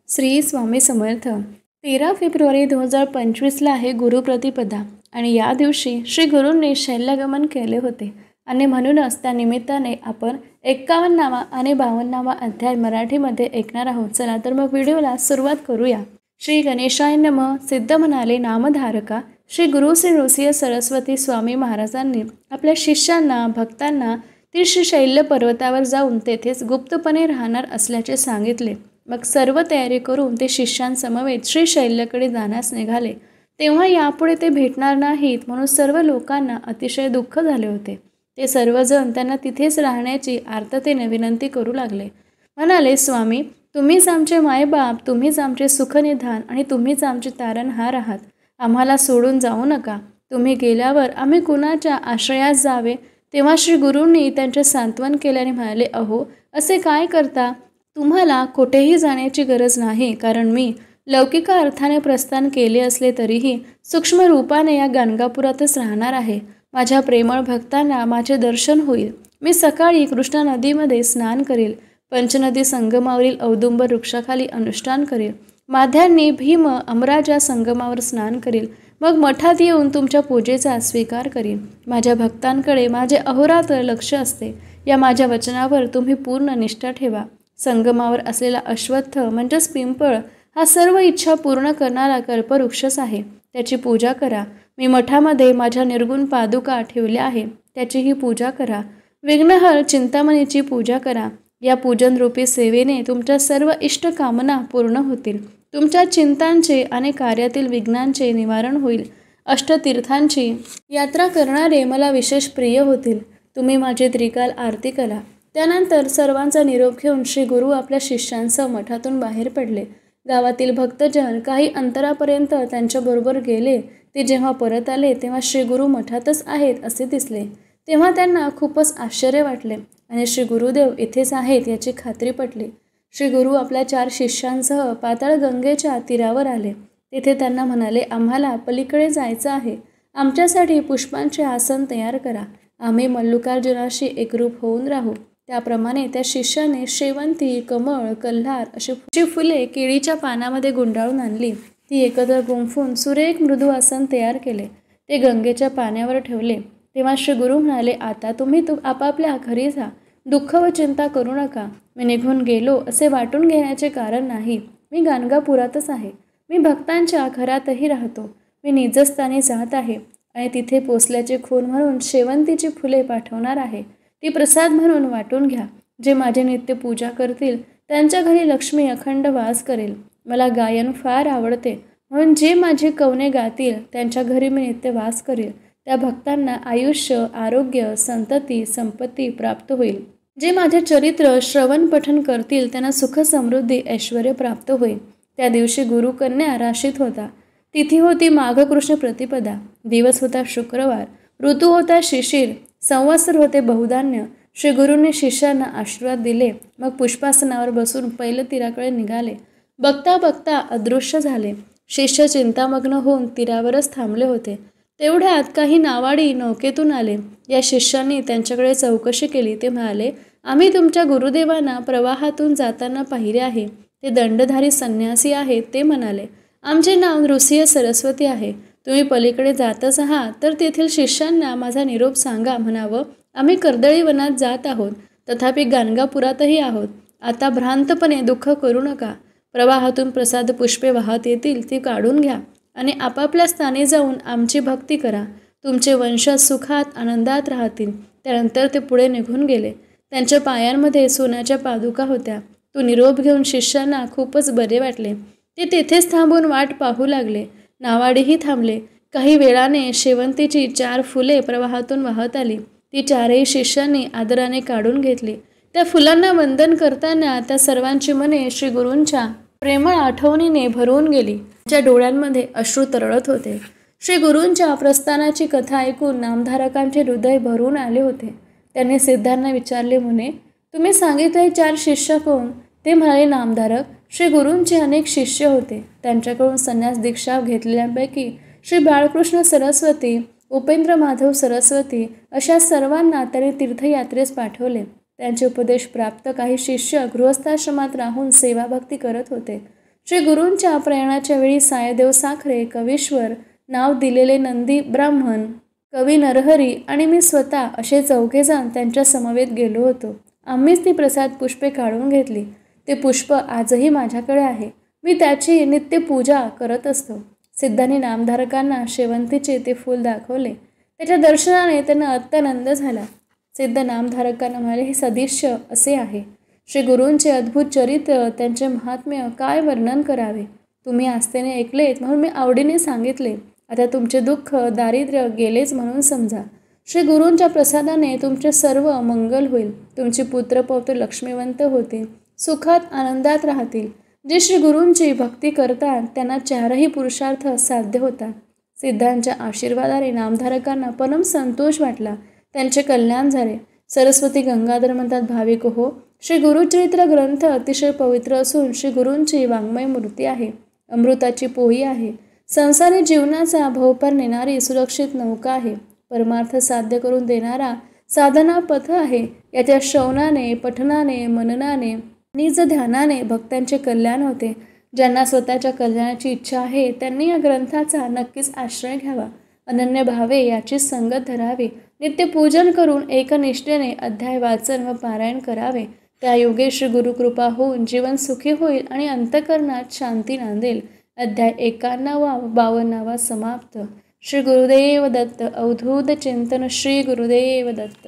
Shri Swami Samarth. 13 February 2025ला आहे गुरुप्रतिपदा आणि या दिवशी श्री गुरूंनी शैल्यगमन केले होते आणि म्हणूनच त्या निमित्ताने आपण 51वा आणि 52वा अध्याय मराठीमध्ये ऐकणार आहोत। चला तर मग व्हिडिओला सुरुवात करूया। श्री गणेशाय नमः। सिद्ध म्हणाले नामधारका श्री गुरु श्री नृसिंह सरस्वती स्वामी महाराजांनी आपल्या शिष्यांना भक्तांना ती श्री शैल्य पर्वतावर जाऊन तेथेच गुप्तपणे राहणार असल्याचे सांगितले। मग सर्व तयारी करून ते शिष्यांसमवेत श्री शैल्याकडे जाण्यास निघाले। तेव्हा यापुढे ते भेटणार नाहीत म्हणून सर्व लोकांना अतिशय दुःख झाले होते। ते सर्वजण त्यांना तिथेच राहण्याची आर्ततेने विनंती करू लागले। म्हणाले, स्वामी, तुम्हीच आमचे मायबाप, तुम्हीच आमचे सुखनिधान आणि तुम्हीच आमचे तारणहार आहात। आम्हाला सोडून जाऊ नका। तुम्ही गेल्यावर आम्ही कुणाच्या आश्रयास जावे? तेव्हा श्री गुरूंनी त्यांचे सांत्वन केल्याने म्हणाले, अहो, असे काय करता? तुम्हाला कुठेही जाण्याची गरज नाही, कारण मी लौकिक अर्थाने प्रस्थान केले असले तरीही सूक्ष्म रूपाने या गाणगापुरातच राहणार आहे। माझ्या प्रेमळ भक्तांना माझे दर्शन होईल। मी सकाळी कृष्णा नदीमध्ये स्नान करेल, पंचनदी संगमावरील औदुंबर वृक्षाखाली अनुष्ठान करेल, माध्यान्ही भीम अमराजा संगमावर स्नान करेल, मग मठात येऊन तुमच्या पूजेचा स्वीकार करीन। माझ्या भक्तांकडे माझे अहोरात्र लक्ष असते। या माझ्या वचनावर तुम्ही पूर्ण निष्ठा ठेवा। संगमावर असलेला अश्वत्थ म्हणजेच पिंपळ हा सर्व इच्छा पूर्ण करणारा कल्पवृक्षच आहे, त्याची पूजा करा। मी मठामध्ये माझ्या निर्गुण पादुका ठेवल्या आहे, त्याचीही पूजा करा। विघ्नहर चिंतामणीची पूजा करा। या पूजनरूपी सेवेने तुमच्या सर्व इष्ट कामना पूर्ण होतील। तुमच्या चिंतांचे आणि कार्यातील विघ्नांचे निवारण होईल। अष्टतीर्थांची यात्रा करणारे मला विशेष प्रिय होतील। तुम्ही माझी त्रिकाल आरती करा। त्यानंतर सर्वांचा निरोप घेऊन श्री गुरु आपल्या शिष्यांसह मठातून बाहेर पडले। गावातील भक्तजन काही अंतरापर्यंत त्यांच्याबरोबर गेले। ते जेव्हा परत आले तेव्हा श्री गुरु मठातच आहेत असे दिसले। तेव्हा त्यांना खूपच आश्चर्य वाटले आणि श्री गुरुदेव इथेच आहेत याची खात्री पटली। श्री गुरु आपल्या 4 शिष्यांसह पाताळ गंगेच्या तीरावर आले। तिथे त्यांना म्हणाले, आम्हाला पलीकडे जायचं आहे। आमच्यासाठी पुष्पांचे आसन तयार करा। आम्ही मल्लिकार्जुनाशी एकरूप होऊन राहू। त्याप्रमाणे त्या शिष्याने शेवंती, कमळ, कल्हार अशी फुले केळीच्या पानामध्ये गुंडाळून आणली। ती एकत्र गुंफून सुरेख मृदू आसन तयार केले। ते गंगेच्या पाण्यावर ठेवले। तेव्हा श्री गुरु म्हणाले, आता तुम्ही आपापल्या घरी जा। दुःख व चिंता करू नका। मी निघून गेलो असे वाटून घेण्याचे कारण नाही। मी गाणगापुरातच आहे। मी भक्तांच्या घरातही राहतो। मी निजस्थानी जात आहे आणि तिथे पोचल्याचे खूण म्हणून शेवंतीची फुले पाठवणार आहे। ती प्रसाद म्हणून वाटून घ्या। जे माझे नित्य पूजा करतील त्यांच्या घरी लक्ष्मी अखंड वास करेल। मला गायन फार आवडते म्हणून जे माझी कवने गातील त्यांच्या घरी मी नित्य वास करेल। त्या भक्तांना आयुष्य, आरोग्य, संतती, संपत्ती प्राप्त होईल। जे माझे चरित्र श्रवण पठन करतील त्यांना सुख, समृद्धी, ऐश्वर्य प्राप्त होईल। त्या दिवशी गुरुकन्या राशीत होता। तिथी होती माघ कृष्ण प्रतिपदा। दिवस होता शुक्रवार। ऋतू होता शिशिर। संवत्सर होते बहुधान्य। श्री गुरूंनी शिष्यांना आशीर्वाद दिले। मग पुष्पासनावर बसून पहिल्या तीराकडे निघाले। बघता बघता अदृश्य झाले। शिष्य चिंतामग्न होऊन तीरावरच थांबले होते। तेवढ्यात काही नावाडी नौकेतून आले। या शिष्यांनी त्यांच्याकडे चौकशी केली। ते म्हणाले, आम्ही तुमच्या गुरुदेवांना प्रवाहातून जाताना पाहिले आहे। ते दंडधारी संन्यासी आहेत। ते म्हणाले, आमचे नाव नृसिंह सरस्वती आहे। तुम्ही पलीकडे जातच आहात तर तेथील शिष्यांना माझा निरोप सांगा म्हणावं। आम्ही कर्दळी वनात जात आहोत, तथापि गाणगापुरातही आहोत। आता भ्रांतपणे दुःख करू नका। प्रवाहातून प्रसाद पुष्पे वाहत येतील ती काढून घ्या आणि आपापल्या स्थानी जाऊन आमची भक्ती करा। तुमचे वंशज सुखात आनंदात राहतील। त्यानंतर ते पुढे निघून गेले। त्यांच्या पायांमध्ये सोन्याच्या पादुका होत्या। तो निरोप घेऊन शिष्यांना खूपच बरे वाटले। ते तेथेच थांबून वाट पाहू लागले। नावाडीही थांबले। काही वेळाने शेवंतीची 4 फुले प्रवाहातून वाहत आली। ती 4ही शिष्यांनी आदराने काढून घेतली। त्या फुलांना वंदन करताना त्या सर्वांची मने श्री गुरूंच्या प्रेमळ आठवणीने भरून गेली। त्यांच्या डोळ्यांमध्ये अश्रू तरळत होते। श्री गुरूंच्या प्रस्थानाची कथा ऐकून नामधारकांचे हृदय भरून आले होते। त्यांनी सिद्धांना विचारले, मुने, तुम्ही सांगितले 4 शिष्य कोण? ते म्हणाले, नामधारक, श्री गुरूंचे अनेक शिष्य होते। त्यांच्याकडून संन्यास दीक्षा घेतलेल्यांपैकी श्री बाळकृष्ण सरस्वती, उपेंद्र माधव सरस्वती अशा सर्वांना त्यांनी तीर्थयात्रेस पाठवले। त्यांचे उपदेश प्राप्त काही शिष्य गृहस्थाश्रमात राहून सेवाभक्ती करत होते। श्री गुरूंच्या प्रयाणाच्या वेळी सायदेव साखरे, कवीश्वर, नाव दिलेले नंदी ब्राह्मण, कवी नरहरी आणि मी स्वतः असे 4घे जण त्यांच्या समवेत गेलो होतो. आम्हीच ती प्रसाद पुष्पे काढून घेतली. ते पुष्प आजही माझ्याकडे आहे. मी त्याची नित्य पूजा करत असतो. सिद्धांनी नामधारकांना शेवंतीचे ते फूल दाखवले. त्याच्या दर्शनाने त्यांना अत्यानंद झाला. सिद्ध नामधारकांना म्हणाले, हे सदिश्य असे आहे. श्री गुरूंचे अद्भुत चरित्र, त्यांचे महात्म्य काय वर्णन करावे. तुम्ही आस्थेने ऐकलेत म्हणून मी आवडीने सांगितले. आता तुमचे दुःख दारिद्र्य गेलेच म्हणून समजा. श्री गुरूंच्या प्रसादाने तुमचे सर्व मंगल होईल. तुमची पुत्रपौत्र लक्ष्मीवंत होतील, सुखात आनंदात राहतील. जे श्री गुरूंची भक्ती करतात त्यांना 4ही पुरुषार्थ साध्य होतात. सिद्धांच्या आशीर्वादाने नामधारकांना परम संतोष वाटला. त्यांचे कल्याण झाले. सरस्वती गंगाधर म्हणतात, भाविक हो, श्री गुरुचरित्र ग्रंथ अतिशय पवित्र असून श्री गुरूंची वाङ्मय मूर्ती आहे. अमृताची पोही आहे. संसारी जीवनाचा भवपार नेणारी सुरक्षित नौका आहे. परमार्थ साध्य करून देणारा साधना पथ आहे. याच्या श्रवणाने, पठनाने, मननाने, निज ध्यानाने भक्तांचे कल्याण होते. ज्यांना स्वतःच्या कल्याणाची इच्छा आहे त्यांनी या ग्रंथाचा नक्कीच आश्रय घ्यावा. अनन्य भावे याची संगत धरावी. नित्य पूजन करून एकनिष्ठेने अध्याय वाचन व पारायण करावे. त्या योगे श्री गुरुकृपा होऊन जीवन सुखी होईल आणि अंतःकरणात शांती नांदेल. अध्याय 51-52 समाप्त. श्री गुरुदेव दत्त. अवधूत चिंतन. श्री गुरुदेव दत्त.